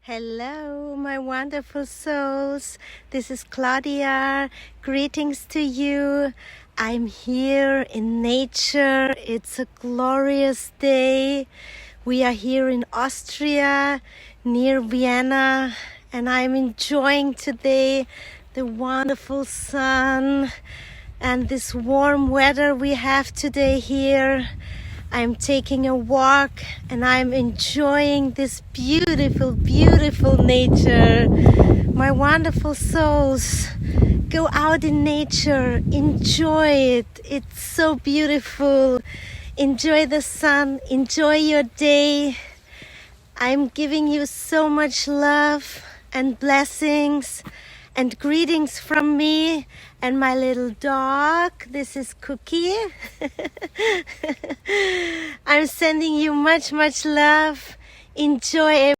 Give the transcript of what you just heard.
Hello, my wonderful souls. This is Claudia. Greetings to you. I'm here in nature. It's a glorious day. We are here in Austria, near Vienna, and I'm enjoying today the wonderful sun and this warm weather we have today here. I'm taking a walk and I'm enjoying this beautiful, beautiful nature. My wonderful souls, go out in nature, enjoy it. It's so beautiful. Enjoy the sun, enjoy your day. I'm giving you so much love and blessings and greetings from me and my little dog. This is Cookie. I'm sending you much, much love. Enjoy